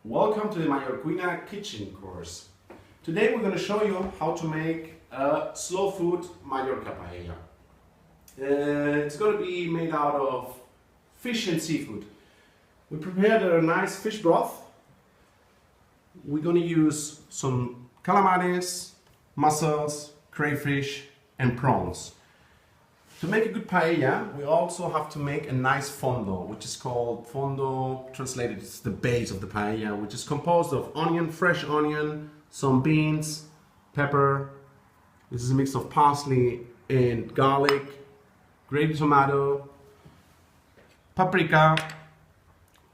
Welcome to the Mallorcuina kitchen course. Today we're going to show you how to make a slow food Mallorca paella. It's going to be made out of fish and seafood. We prepared a nice fish broth. We're going to use some calamares, mussels, crayfish and prawns. To make a good paella, we also have to make a nice fondo, which is called fondo, translated, it's the base of the paella, which is composed of onion, fresh onion, some beans, pepper. This is a mix of parsley and garlic, grated tomato, paprika,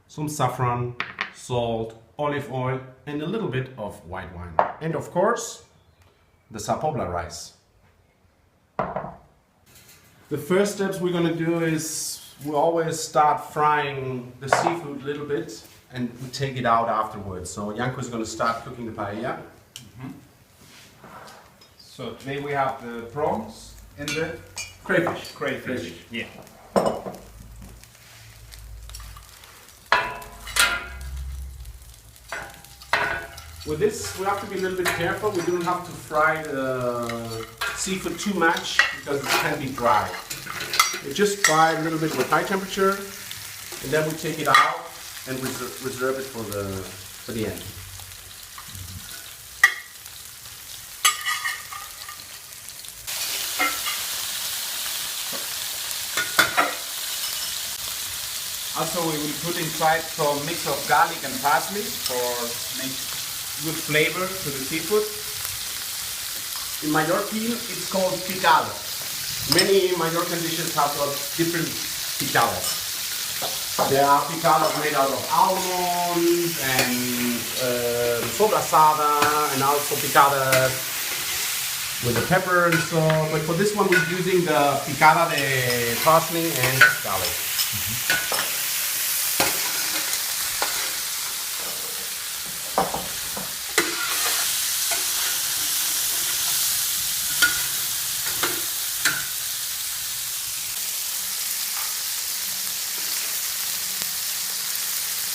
some saffron, salt, olive oil, and a little bit of white wine. And of course, the sapobla rice. The first steps we're going to do is we always start frying the seafood a little bit and we take it out afterwards. So Janko is going to start cooking the paella. So today we have the prawns and the crayfish. Yeah. With this we have to be a little bit careful. We don't have to fry the seafood too much because it can be dry. We just fry a little bit with high temperature and then we take it out and reserve it for the end. Also we will put inside some mix of garlic and parsley for make good flavor to the seafood. In Mallorquin it's called picada. Many Mallorcan dishes have got different picadas. There are picadas made out of almonds and sobrasada and also picadas with the pepper and so. But for this one we're using the picada de parsley and garlic.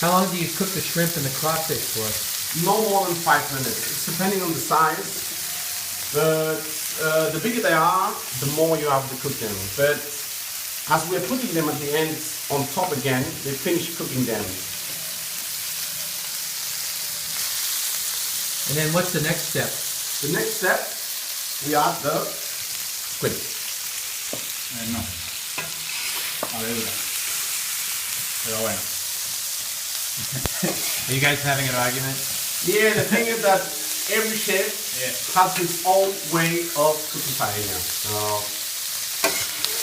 How long do you cook the shrimp and the crawfish for? No more than 5 minutes. It's depending on the size. But the bigger they are, the more you have to cook them. But as we're putting them at the end on top again, they finish cooking them. And then what's the next step? The next step, we add the squid. No. Pero bueno. Are you guys having an argument? Yeah, the thing is that every chef has his own way of cooking paella. So,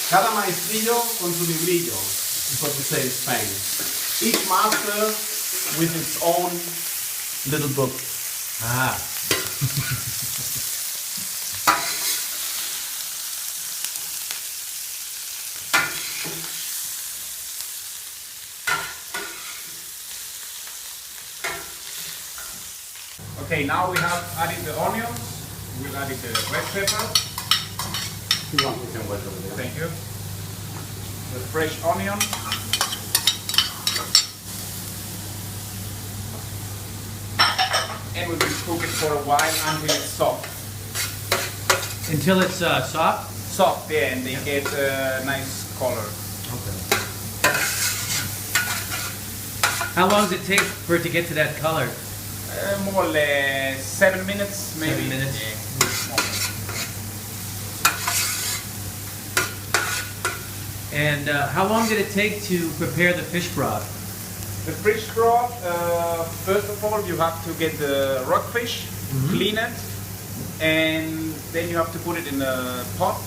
cada maestrillo con su librillo, is what we say in Spain. Each master with its own little book. Ah. Okay, now we have added the onions. We'll add the red pepper. If you want, we can wait over there. Thank you. The fresh onion. And we will cook it for a while until it's soft. Until it's soft? Soft, yeah, and they get a nice color. Okay. How long does it take for it to get to that color? More or less 7 minutes, maybe. 7 minutes. Yeah. And how long did it take to prepare the fish broth? The fish broth, first of all, you have to get the rockfish, clean it, and then you have to put it in a pot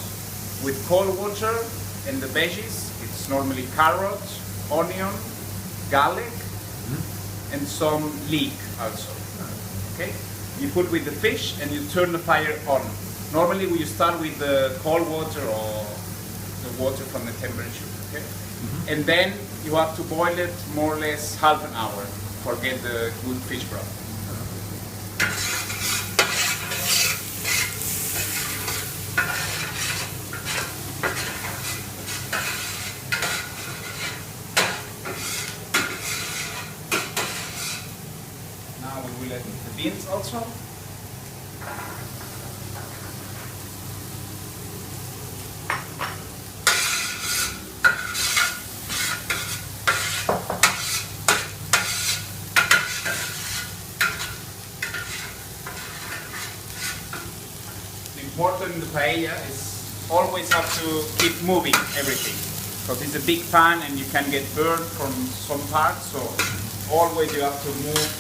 with cold water and the veggies. It's normally carrot, onion, garlic, and some leek also. Okay? You put with the fish and you turn the fire on. Normally we start with the cold water or the water from the temperature. Okay? And then you have to boil it more or less half an hour for get the good fish broth. Now we will add the beans also. Important in the paella is always have to keep moving everything, because it's a big pan and you can get burned from some parts, so always you have to move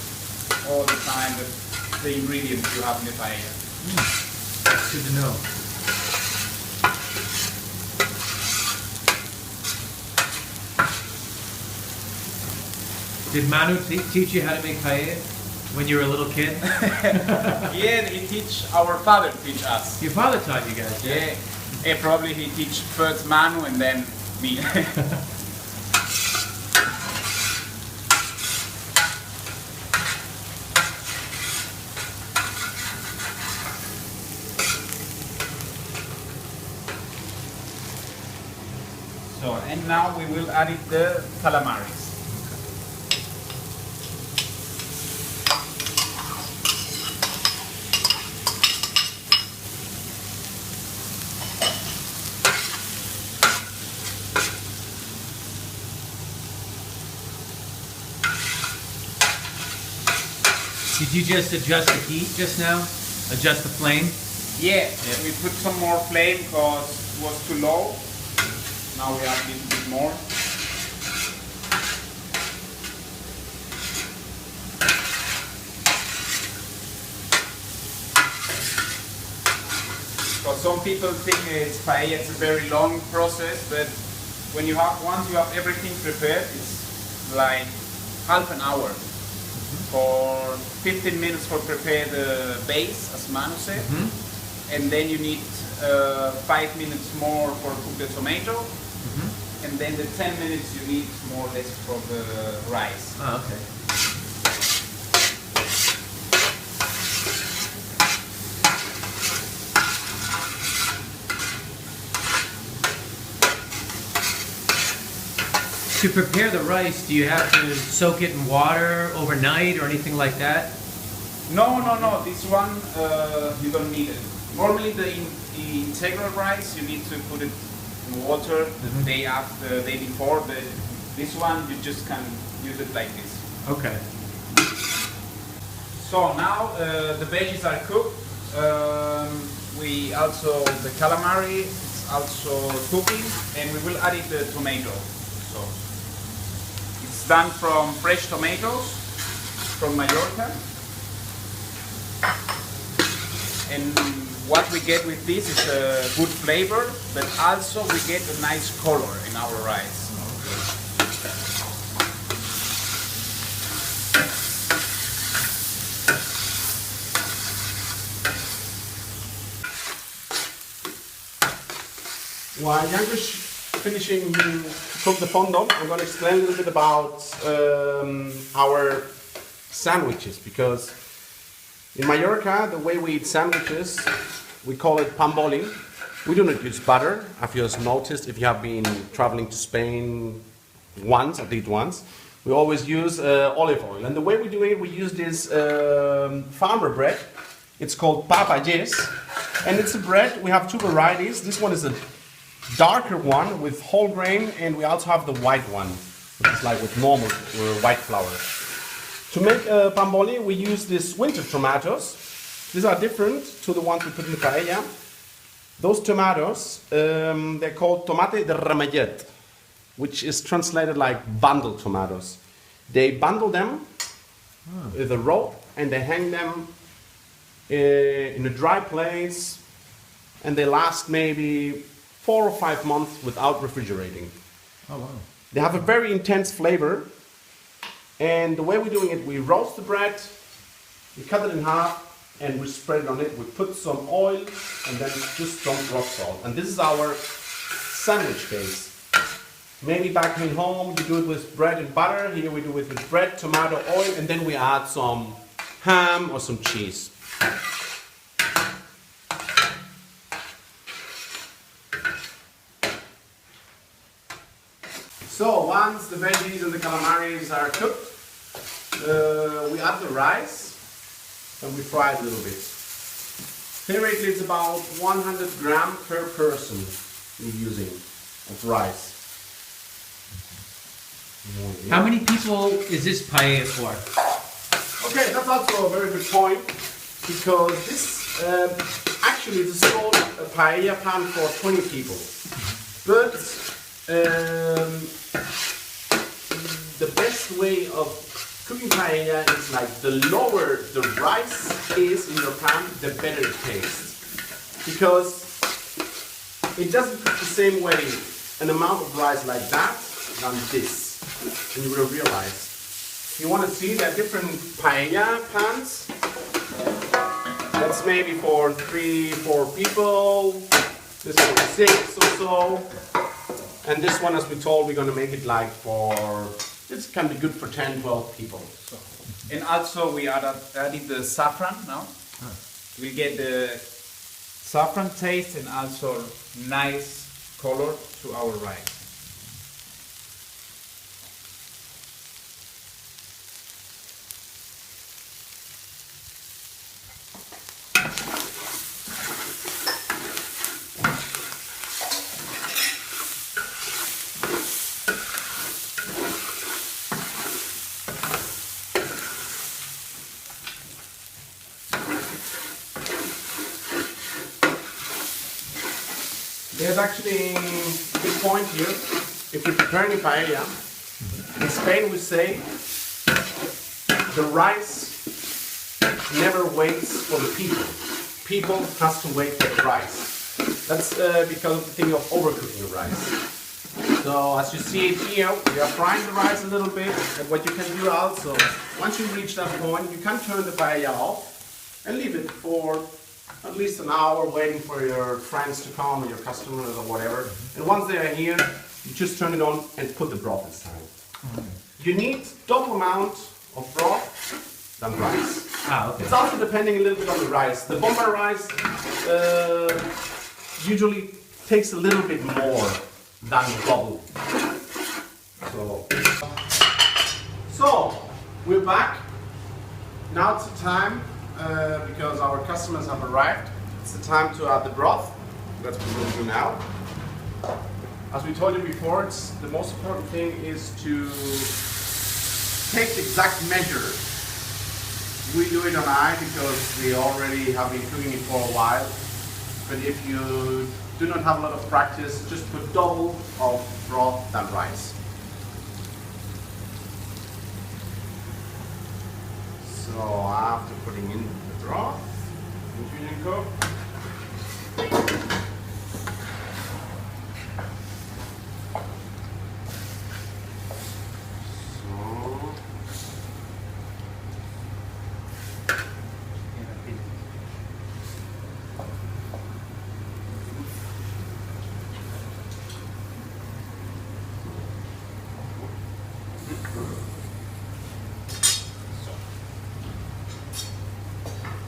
all the time the ingredients you have in the paella. That's good to know. Did Manu teach you how to make paella when you were a little kid? Yeah, our father teach us. Your father taught you guys, yeah? Yeah, probably he teach first Manu and then me. So, and now we will add it the calamaris. Did you just adjust the heat just now? Adjust the flame? Yeah, we put some more flame because it was too low. Now we have a little bit more. Because some people think it's paella, it's a very long process, but when you have, once you have everything prepared, it's like half an hour. For 15 minutes for prepare the base, as Manu said, and then you need 5 minutes more for cook the tomato, and then the 10 minutes you need more or less for the rice. Oh, okay. To prepare the rice, do you have to soak it in water overnight or anything like that? No. This one you don't need it. Normally the integral rice you need to put it in water the day after, the day before. But this one you just can use it like this. Okay. So now the veggies are cooked. We also the calamari is also cooking, and we will add it the tomato. So it's done from fresh tomatoes from Mallorca. And what we get with this is a good flavor, but also we get a nice color in our rice. While Janko's finishing to cook the fondant, I'm going to explain a little bit about our sandwiches, because in Mallorca, the way we eat sandwiches, we call it pan boli. We do not use butter. If you have noticed, if you have been traveling to Spain once, at least once, we always use olive oil. And the way we do it, we use this farmer bread. It's called papajes, and it's a bread. We have two varieties. This one is a darker one with whole grain, and we also have the white one, which is like with normal white flour. To make pan boli, we use these winter tomatoes. These are different to the ones we put in the paella. Those tomatoes, they're called tomate de ramellet, which is translated like bundle tomatoes. They bundle them with a rope, and they hang them in a dry place, and they last maybe 4 or 5 months without refrigerating. Oh, wow. They have a very intense flavor, and the way we're doing it, we roast the bread, we cut it in half, and we spread it on it. We put some oil and then just some rock salt. And this is our sandwich base. Maybe back in home you do it with bread and butter. Here we do it with bread, tomato, oil, and then we add some ham or some cheese. So once the veggies and the calamaris are cooked, we add the rice and we fry it a little bit. Theoretically, it's about 100 grams per person we're using of rice. How many people is this paella for? Okay, that's also a very good point, because this actually is a small paella pan for 20 people. But the best way of cooking paella is like the lower the rice is in your pan, the better it tastes. Because it doesn't cook the same way an amount of rice like that than this. And you will realize. You want to see that different paella pans. That's maybe for 3-4 people. This one is 6 or so. And this one, as we told, we're going to make it like for, this can be good for 10-12 people. So, and also we added the saffron now. We get the saffron taste and also nice color to our rice. There's actually a good point here. If you're preparing a paella, in Spain we say the rice never waits for the people. People has to wait for the rice. That's because of the thing of overcooking the rice. So as you see it here, we are frying the rice a little bit, and what you can do also, once you reach that point, you can turn the paella off and leave it for at least an hour waiting for your friends to come or your customers or whatever. And once they are here, you just turn it on and put the broth inside. You need double amount of broth than rice. Okay. It's also depending a little bit on the rice. The Bombay rice usually takes a little bit more than double. So we're back. Now it's the time. Because our customers have arrived, it's the time to add the broth. That's what we're going to do now. As we told you before, the most important thing is to take the exact measure. We do it on eye because we already have been cooking it for a while. But if you do not have a lot of practice, just put double of broth than rice. So after putting in the broth, Manu Janko.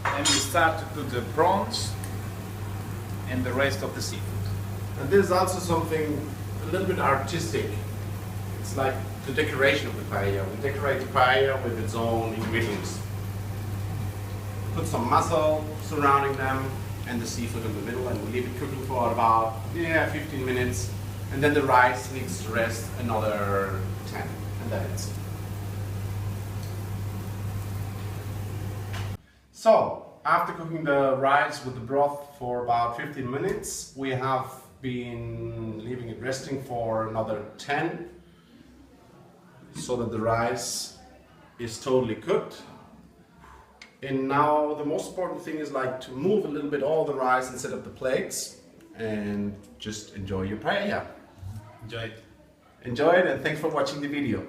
And we start to put the prawns and the rest of the seafood. And this is also something a little bit artistic. It's like the decoration of the paella. We decorate the paella with its own ingredients. Put some mussel surrounding them and the seafood in the middle, and we leave it cooking for about 15 minutes. And then the rice needs to rest another 10, and then it's. So, after cooking the rice with the broth for about 15 minutes, we have been leaving it resting for another 10, so that the rice is totally cooked. And now the most important thing is like to move a little bit all the rice and set up the plates and just enjoy your paella. Enjoy it. Enjoy it, and thanks for watching the video.